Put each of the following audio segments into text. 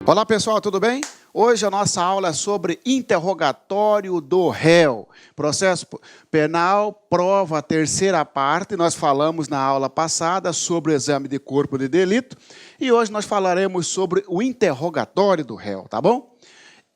Olá pessoal, tudo bem? Hoje a nossa aula é sobre interrogatório do réu. Processo penal, prova, terceira parte. Nós falamos na aula passada sobre o exame de corpo de delito e hoje nós falaremos sobre o interrogatório do réu, tá bom?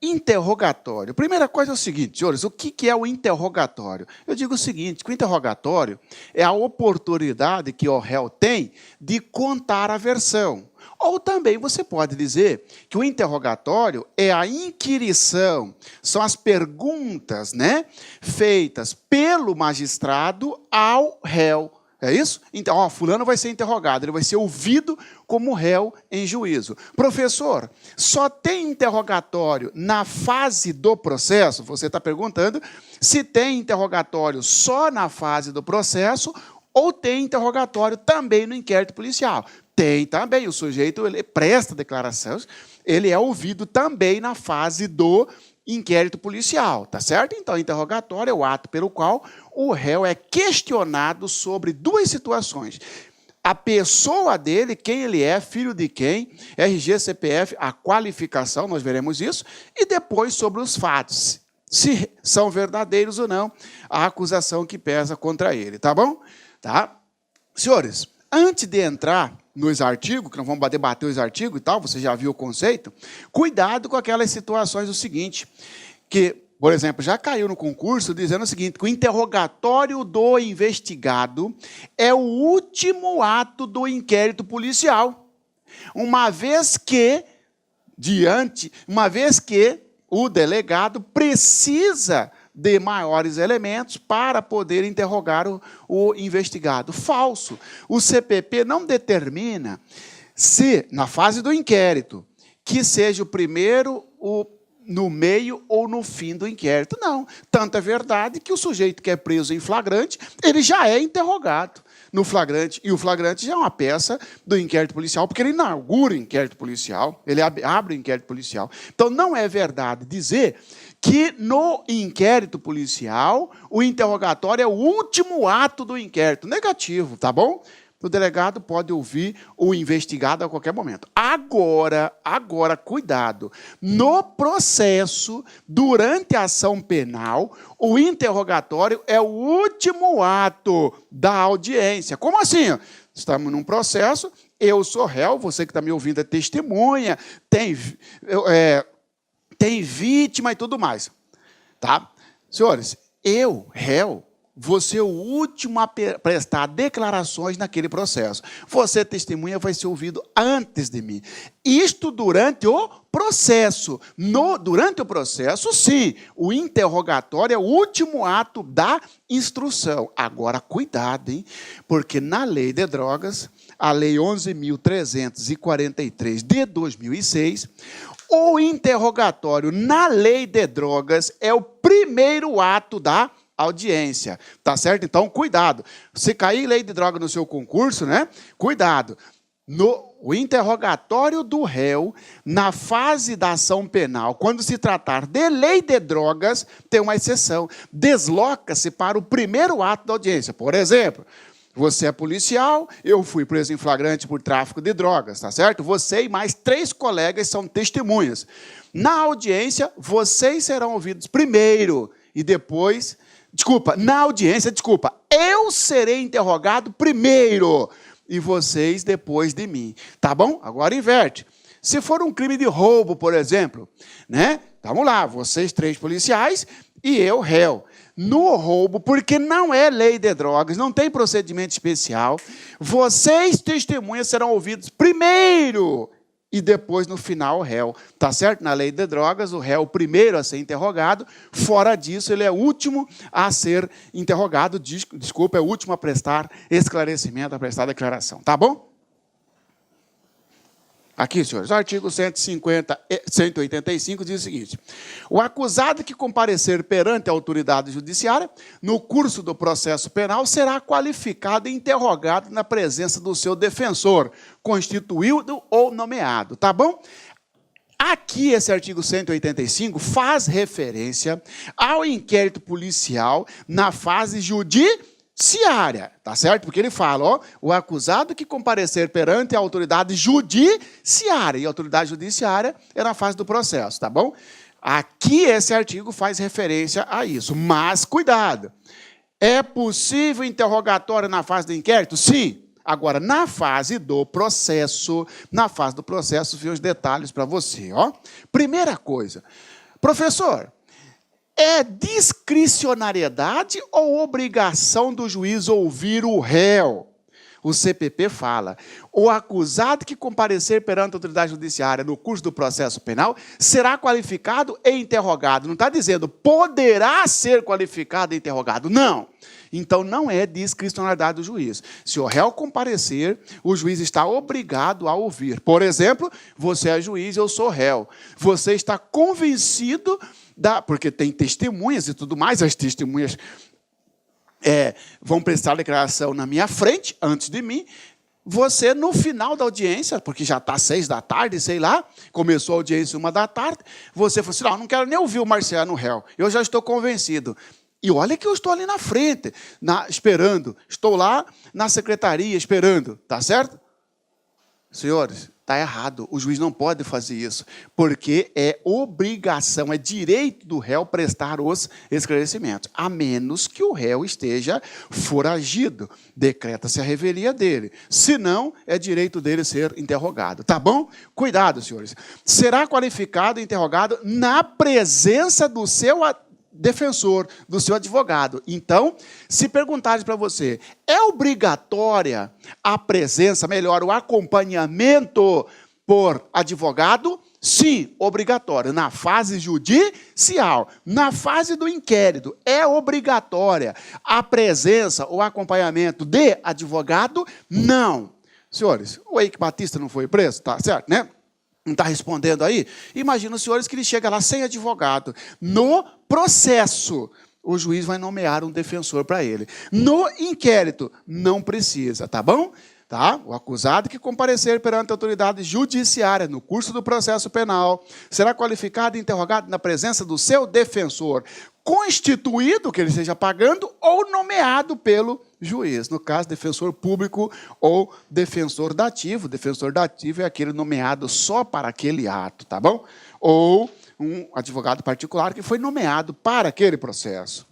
Interrogatório. Primeira coisa é o seguinte, senhores, o que é o interrogatório? Eu digo o seguinte, que o interrogatório é a oportunidade que o réu tem de contar a versão. Ou também você pode dizer que o interrogatório é a inquirição, são as perguntas, feitas pelo magistrado ao réu. É isso? Então, fulano vai ser interrogado, ele vai ser ouvido como réu em juízo. Professor, só tem interrogatório na fase do processo? Você está perguntando se tem interrogatório só na fase do processo ou tem interrogatório também no inquérito policial. Tem também, o sujeito ele presta declarações, ele é ouvido também na fase do inquérito policial, tá certo? Então, interrogatório é o ato pelo qual o réu é questionado sobre duas situações. A pessoa dele, quem ele é, filho de quem, RG, CPF, a qualificação, nós veremos isso, e depois sobre os fatos, se são verdadeiros ou não, a acusação que pesa contra ele, tá bom? Tá? Senhores, antes de entrar nos artigos, que nós vamos debater os artigos e tal, você já viu o conceito, cuidado com aquelas situações do seguinte, que, por exemplo, já caiu no concurso dizendo o seguinte, que o interrogatório do investigado é o último ato do inquérito policial, uma vez que o delegado precisa de maiores elementos para poder interrogar o investigado. Falso. O CPP não determina se, na fase do inquérito, que seja o primeiro, no meio ou no fim do inquérito. Não. Tanto é verdade que o sujeito que é preso em flagrante, ele já é interrogado no flagrante, e o flagrante já é uma peça do inquérito policial, porque ele inaugura o inquérito policial, ele abre o inquérito policial. Então, não é verdade dizer que no inquérito policial, o interrogatório é o último ato do inquérito. Negativo, tá bom? O delegado pode ouvir o investigado a qualquer momento. Agora, cuidado. No processo, durante a ação penal, o interrogatório é o último ato da audiência. Como assim? Estamos num processo, eu sou réu, você que está me ouvindo é testemunha, tem vítima e tudo mais. Tá? Senhores, eu, réu, vou ser o último a prestar declarações naquele processo. Você, testemunha, vai ser ouvido antes de mim. Isto durante o processo. Durante o processo, sim, o interrogatório é o último ato da instrução. Agora, cuidado, hein? Porque na lei de drogas, a lei 11.343 de 2006, o interrogatório na lei de drogas é o primeiro ato da audiência, tá certo? Então, cuidado. Se cair lei de droga no seu concurso, cuidado. O interrogatório do réu, na fase da ação penal, quando se tratar de lei de drogas, tem uma exceção. Desloca-se para o primeiro ato da audiência. Por exemplo, você é policial, eu fui preso em flagrante por tráfico de drogas, tá certo? Você e mais 3 colegas são testemunhas. Na audiência, vocês serão ouvidos primeiro e depois... eu serei interrogado primeiro e vocês depois de mim, tá bom? Agora inverte. Se for um crime de roubo, por exemplo, vamos lá, vocês 3 policiais e eu, réu. No roubo, porque não é lei de drogas, não tem procedimento especial, vocês, testemunhas, serão ouvidos primeiro e depois, no final, o réu. Tá certo? Na lei de drogas, o réu é o primeiro a ser interrogado, fora disso, ele é o último a ser interrogado, é o último a prestar esclarecimento, a prestar declaração. Tá bom? Aqui, senhores, o artigo 185 diz o seguinte, o acusado que comparecer perante a autoridade judiciária, no curso do processo penal, será qualificado e interrogado na presença do seu defensor, constituído ou nomeado, tá bom? Aqui, esse artigo 185 faz referência ao inquérito policial na fase judicial. judiciária, tá certo? Porque ele fala, ó, o acusado que comparecer perante a autoridade judiciária, e a autoridade judiciária é na fase do processo, tá bom? Aqui esse artigo faz referência a isso, mas cuidado. É possível interrogatório na fase do inquérito? Sim. Agora, na fase do processo, vi os detalhes para você, ó. Primeira coisa, professor, é discricionariedade ou obrigação do juiz ouvir o réu? O CPP fala, o acusado que comparecer perante a autoridade judiciária no curso do processo penal será qualificado e interrogado. Não está dizendo poderá ser qualificado e interrogado. Não. Então, não é discricionariedade do juiz. Se o réu comparecer, o juiz está obrigado a ouvir. Por exemplo, você é juiz, eu sou réu. Você está convencido, porque tem testemunhas e tudo mais, as testemunhas vão prestar declaração na minha frente, antes de mim. Você, no final da audiência, porque já está 6 da tarde, sei lá, começou a audiência 1 da tarde, você falou assim, não quero nem ouvir o Marciano réu, eu já estou convencido. E olha que eu estou ali na frente, esperando. Estou lá na secretaria esperando, tá certo? Senhores, está errado. O juiz não pode fazer isso, porque é obrigação, é direito do réu prestar os esclarecimentos, a menos que o réu esteja foragido. Decreta-se a revelia dele. Se não, é direito dele ser interrogado. Tá bom? Cuidado, senhores. Será qualificado e interrogado na presença do seu defensor, do seu advogado. Então, se perguntarem para você, é obrigatória a presença, melhor, o acompanhamento por advogado? Sim, obrigatório. Na fase judicial, na fase do inquérito, é obrigatória a presença ou acompanhamento de advogado? Não. Senhores, o Eike Batista não foi preso, tá certo, né? Não está respondendo aí? Imagina os senhores que ele chega lá sem advogado. No processo, o juiz vai nomear um defensor para ele. No inquérito, não precisa, tá bom? Tá? O acusado que comparecer perante a autoridade judiciária no curso do processo penal será qualificado e interrogado na presença do seu defensor, constituído, que ele esteja pagando, ou nomeado pelo juiz. No caso, defensor público ou defensor dativo. Defensor dativo é aquele nomeado só para aquele ato, tá bom? Ou um advogado particular que foi nomeado para aquele processo.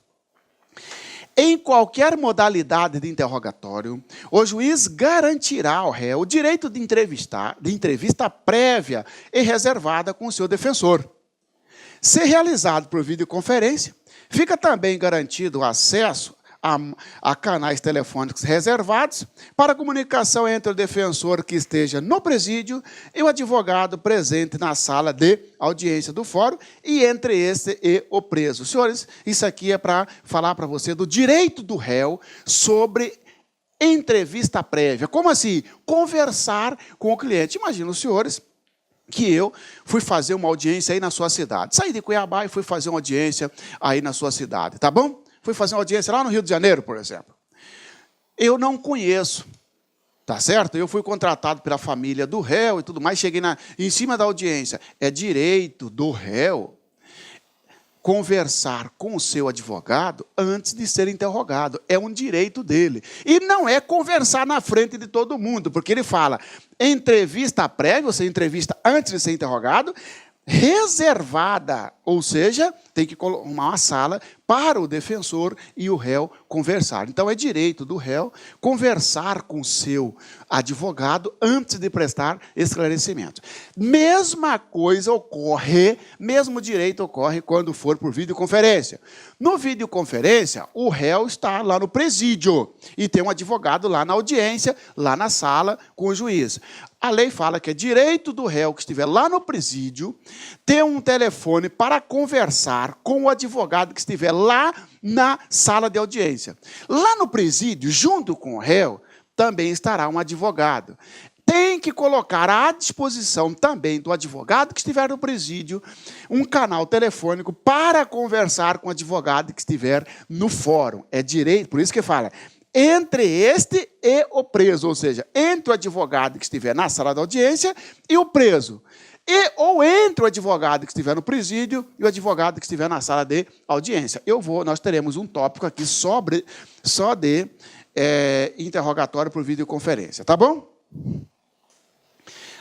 Em qualquer modalidade de interrogatório, o juiz garantirá ao réu o direito de entrevista prévia e reservada com o seu defensor. Se realizado por videoconferência, fica também garantido o acesso a canais telefônicos reservados para comunicação entre o defensor que esteja no presídio e o advogado presente na sala de audiência do fórum e entre este e o preso. Senhores, isso aqui é para falar para você do direito do réu sobre entrevista prévia. Como assim? Conversar com o cliente. Imagina os senhores que eu fui fazer uma audiência aí na sua cidade. Saí de Cuiabá e fui fazer uma audiência aí na sua cidade, tá bom? Fui fazer uma audiência lá no Rio de Janeiro, por exemplo. Eu não conheço, tá certo? Eu fui contratado pela família do réu e tudo mais, cheguei em cima da audiência. É direito do réu conversar com o seu advogado antes de ser interrogado. É um direito dele. E não é conversar na frente de todo mundo, porque ele fala, entrevista prévia, você entrevista antes de ser interrogado, reservada, ou seja, tem que colocar uma sala para o defensor e o réu conversar. Então, é direito do réu conversar com o seu advogado antes de prestar esclarecimento. Mesma coisa ocorre, mesmo direito ocorre quando for por videoconferência. No videoconferência, o réu está lá no presídio e tem um advogado lá na audiência, lá na sala com o juiz. A lei fala que é direito do réu que estiver lá no presídio ter um telefone para conversar com o advogado que estiver lá na sala de audiência. Lá no presídio, junto com o réu, também estará um advogado. Tem que colocar à disposição também do advogado que estiver no presídio um canal telefônico para conversar com o advogado que estiver no fórum. É direito, por isso que fala, entre este e o preso, ou seja, entre o advogado que estiver na sala da audiência e o preso. ou entre o advogado que estiver no presídio e o advogado que estiver na sala de audiência. Nós teremos um tópico aqui só de interrogatório por videoconferência, tá bom?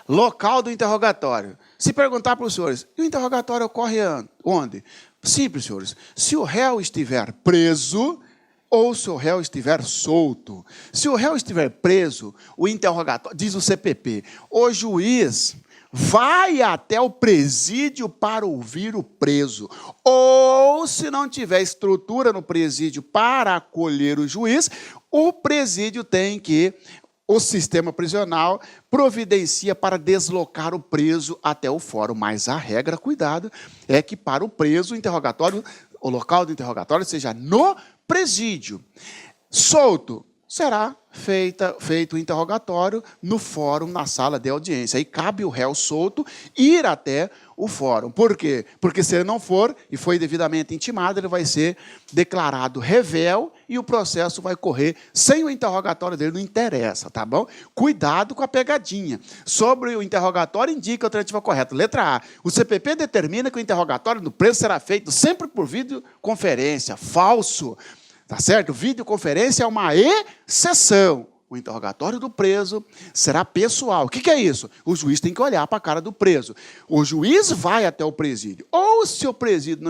Local do interrogatório. Se perguntar para os senhores, e o interrogatório ocorre onde? Simples, senhores. Se o réu estiver preso ou se o réu estiver solto. Se o réu estiver preso, o interrogatório, diz o CPP, o juiz vai até o presídio para ouvir o preso. Ou, se não tiver estrutura no presídio para acolher o juiz, o presídio tem que... O sistema prisional providencia para deslocar o preso até o fórum. Mas a regra, cuidado, é que para o preso, o local do interrogatório seja no presídio. Solto, será feito o interrogatório no fórum, na sala de audiência. Aí cabe o réu solto ir até o fórum. Por quê? Porque se ele não for e foi devidamente intimado, ele vai ser declarado réu e o processo vai correr sem o interrogatório dele, não interessa, tá bom? Cuidado com a pegadinha. Sobre o interrogatório, indica a alternativa correta. Letra A. O CPP determina que o interrogatório do preso será feito sempre por videoconferência. Falso. Tá certo? Videoconferência é uma exceção. O interrogatório do preso será pessoal. O que é isso? O juiz tem que olhar para a cara do preso. O juiz vai até o presídio. Ou, se o presídio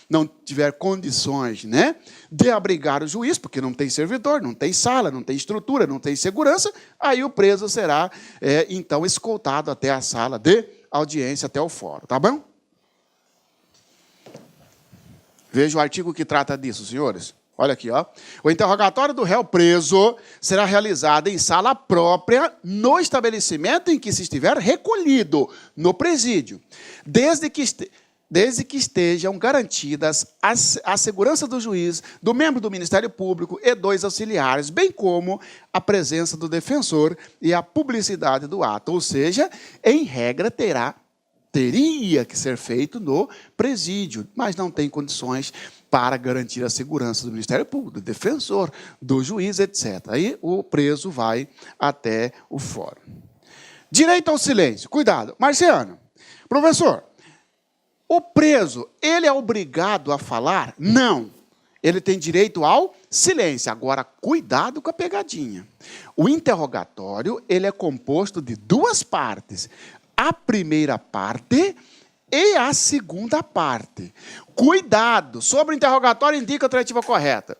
não tiver condições, né, de abrigar o juiz, porque não tem servidor, não tem sala, não tem estrutura, não tem segurança, aí o preso será, então, escoltado até a sala de audiência, até o fórum. Tá bom? Veja o artigo que trata disso, senhores. Olha aqui, ó. O interrogatório do réu preso será realizado em sala própria no estabelecimento em que se estiver recolhido, no presídio, desde que estejam garantidas a segurança do juiz, do membro do Ministério Público e dos auxiliares, bem como a presença do defensor e a publicidade do ato. Ou seja, em regra, teria que ser feito no presídio, mas não tem condições para garantir a segurança do Ministério Público, do defensor, do juiz, etc. Aí o preso vai até o fórum. Direito ao silêncio. Cuidado. Marciano, professor, o preso, ele é obrigado a falar? Não. Ele tem direito ao silêncio. Agora, cuidado com a pegadinha. O interrogatório, ele é composto de duas partes. A primeira parte e a segunda parte. Cuidado! Sobre o interrogatório, indica a alternativa correta.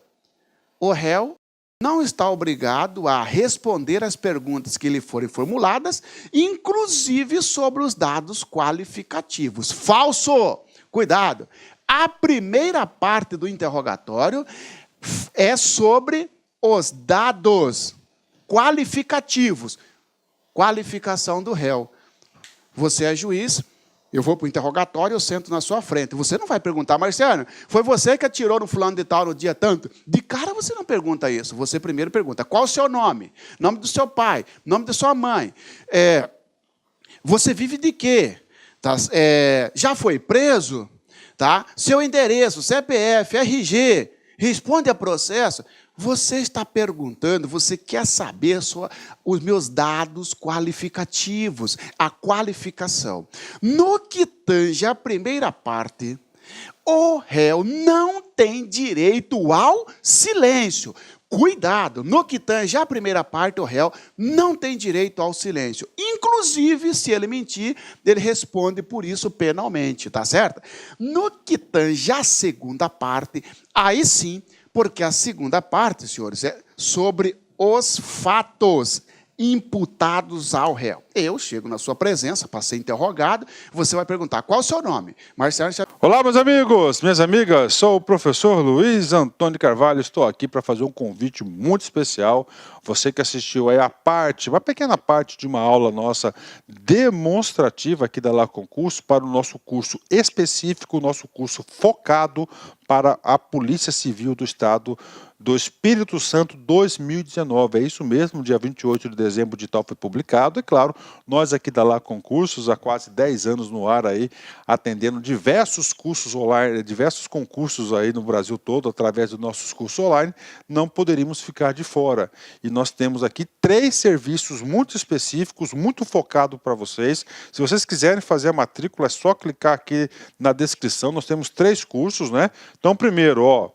O réu não está obrigado a responder às perguntas que lhe forem formuladas, inclusive sobre os dados qualificativos. Falso! Cuidado! A primeira parte do interrogatório é sobre os dados qualificativos. Qualificação do réu. Você é juiz, eu vou para o interrogatório, eu sento na sua frente. Você não vai perguntar, Marciano, foi você que atirou no fulano de tal no dia tanto? De cara você não pergunta isso. Você primeiro pergunta, qual o seu nome? Nome do seu pai? Nome da sua mãe? Você vive de quê? Tá? Já foi preso? Tá? Seu endereço, CPF, RG, responde a processo. Você está perguntando, você quer saber os meus dados qualificativos, a qualificação. No que tange a primeira parte, o réu não tem direito ao silêncio. Cuidado, no que tange a primeira parte, o réu não tem direito ao silêncio. Inclusive, se ele mentir, ele responde por isso penalmente, tá certo? No que tange a segunda parte, aí sim, porque a segunda parte, senhores, é sobre os fatos imputados ao réu. Eu chego na sua presença para ser interrogado, você vai perguntar, qual é o seu nome? Marciano... Olá, meus amigos, minhas amigas, sou o professor Luiz Antônio Carvalho, estou aqui para fazer um convite muito especial. Você que assistiu aí uma pequena parte de uma aula nossa demonstrativa aqui da La Concurso para o nosso curso específico, nosso curso focado para a Polícia Civil do Estado do Espírito Santo 2019. É isso mesmo, dia 28 de dezembro o edital foi publicado. E claro, nós aqui da Lá Concursos, há quase 10 anos no ar aí, atendendo diversos cursos online, diversos concursos aí no Brasil todo, através dos nossos cursos online, não poderíamos ficar de fora. E nós temos aqui 3 serviços muito específicos, muito focados para vocês. Se vocês quiserem fazer a matrícula, é só clicar aqui na descrição. Nós temos 3 cursos, né? Então, primeiro,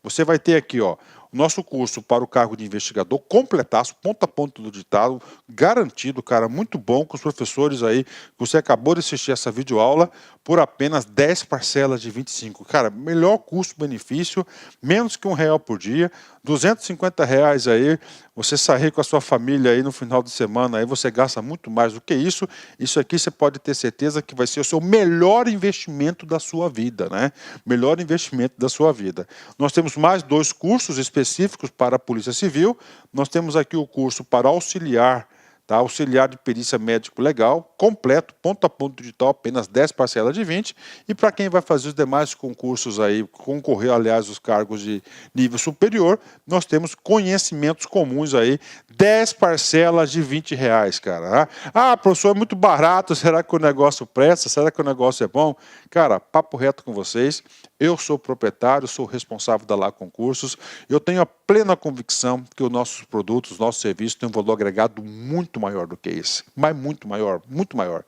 você vai ter aqui, ó, o nosso curso para o cargo de investigador, completaço, ponto a ponto do ditado, garantido, cara, muito bom, com os professores aí, que você acabou de assistir essa videoaula, por apenas 10 parcelas de 25. Cara, melhor custo-benefício, menos que R$1 por dia, R$250 aí, você sair com a sua família aí no final de semana, aí você gasta muito mais do que isso. Isso aqui você pode ter certeza que vai ser o seu melhor investimento da sua vida, né? Melhor investimento da sua vida. Nós temos mais 2 cursos específicos para a Polícia Civil. Nós temos aqui o curso para auxiliar, tá? Auxiliar de perícia médico legal, completo, ponto a ponto digital, apenas 10 parcelas de 20. E para quem vai fazer os demais concursos aí, concorrer, aliás, os cargos de nível superior, nós temos conhecimentos comuns aí, 10 parcelas de R$20, cara. Ah, professor, é muito barato, será que o negócio presta? Será que o negócio é bom? Cara, papo reto com vocês, eu sou proprietário, sou responsável da Lá Concursos, eu tenho a plena convicção que os nossos produtos, os nossos serviços têm um valor agregado muito maior do que esse, mas muito maior, muito maior.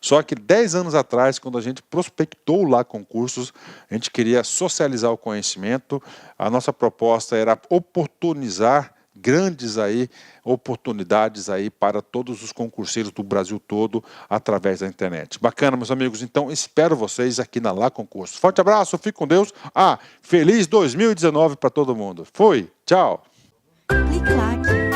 Só que 10 anos atrás, quando a gente prospectou Lá Concursos, a gente queria socializar o conhecimento, a nossa proposta era oportunizar grandes aí oportunidades aí para todos os concurseiros do Brasil todo através da internet. Bacana, meus amigos. Então, espero vocês aqui na Lá Concursos. Forte abraço, fique com Deus. Feliz 2019 para todo mundo. Fui, tchau. Clique lá.